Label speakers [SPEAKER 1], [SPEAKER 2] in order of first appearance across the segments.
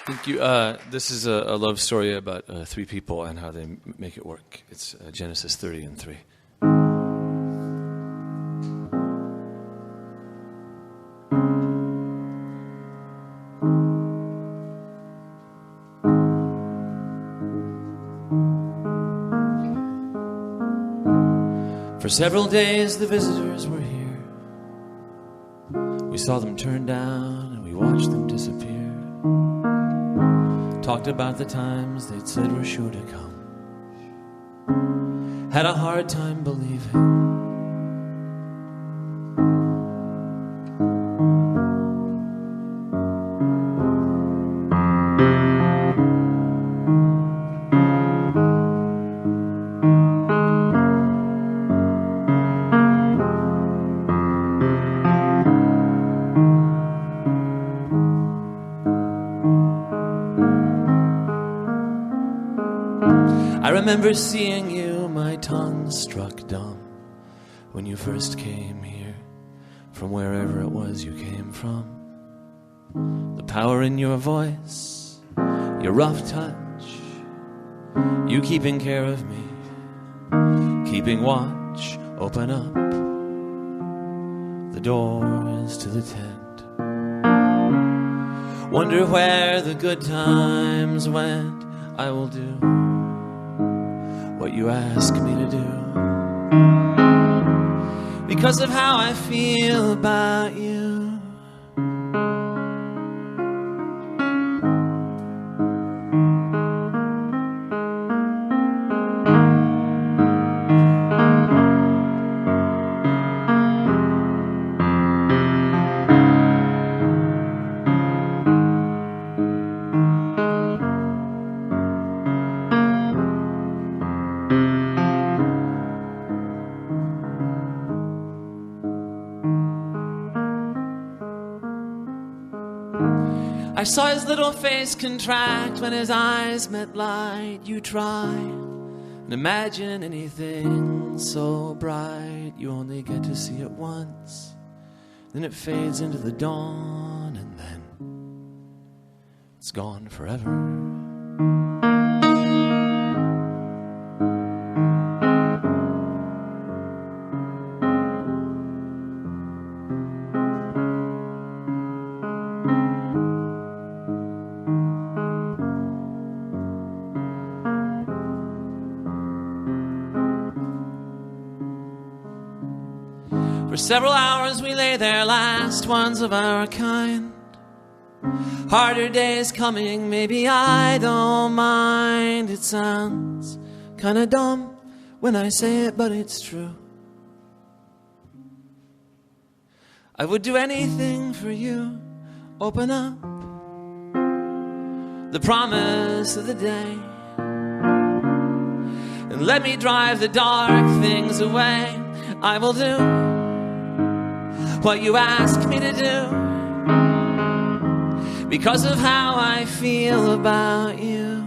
[SPEAKER 1] Thank you. This is a love story about three people and how they make it work. It's Genesis 30 and 3. For several days the visitors were here. We saw them turn down and we watched them disappear. Talked about the times they'd said were sure to come. Had a hard time believing. I remember seeing you, my tongue struck dumb, when you first came here, from wherever it was you came from. The power in your voice, your rough touch, you keeping care of me, keeping watch, open up the doors to the tent. Wonder where the good times went. I will do what you ask me to do, because of how I feel about you. I saw his little face contract when his eyes met light. You try and imagine anything so bright. You only get to see it once, then it fades into the dawn, and then it's gone forever. For several hours we lay there, last ones of our kind. Harder days coming, maybe I don't mind. It sounds kinda dumb when I say it, but it's true. I would do anything for you. Open up the promise of the day, and let me drive the dark things away. I will do what you ask me to do, because of how I feel about you.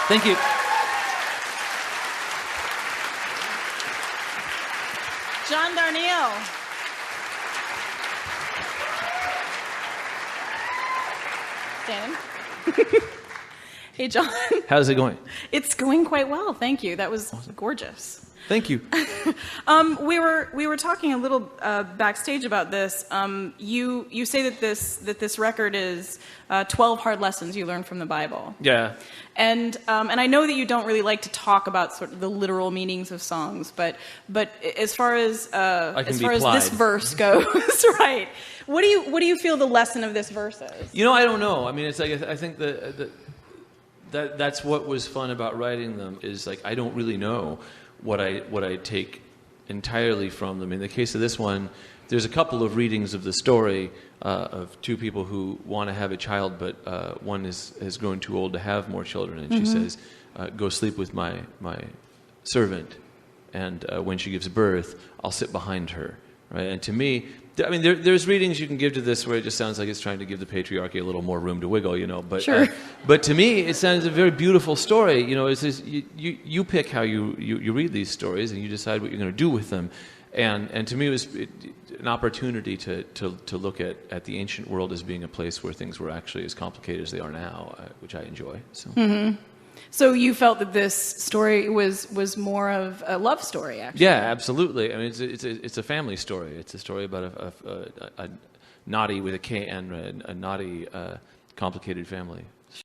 [SPEAKER 1] Thank you.
[SPEAKER 2] John Darnielle. Shannon. Hey, John.
[SPEAKER 1] How's it going?
[SPEAKER 2] It's going quite well, thank you. That was gorgeous.
[SPEAKER 1] Thank you.
[SPEAKER 2] We were talking a little backstage about this. You say that this record is 12 hard lessons you learned from the Bible.
[SPEAKER 1] Yeah.
[SPEAKER 2] And I know that you don't really like to talk about sort of the literal meanings of songs, but as far as this verse goes, right? What do you feel the lesson of this verse is?
[SPEAKER 1] You know, I don't know. I mean, it's like I think that's what was fun about writing them, is like I don't really know what I take entirely from them. In the case of this one, there's a couple of readings of the story of two people who want to have a child, but one has grown too old to have more children, and she says, "Go sleep with my servant, and when she gives birth, I'll sit behind her." Right? And to me, I mean, there's readings you can give to this where it just sounds like it's trying to give the patriarchy a little more room to wiggle, But
[SPEAKER 2] sure.
[SPEAKER 1] But to me, it sounds a very beautiful story. It's just, you pick how you read these stories and you decide what you're going to do with them. And to me, it was an opportunity to look at the ancient world as being a place where things were actually as complicated as they are now, which I enjoy. So.
[SPEAKER 2] Mm-hmm. So you felt that this story was more of a love story, actually?
[SPEAKER 1] Yeah, absolutely. I mean, it's a family story. It's a story about a naughty with a K and a naughty, complicated family.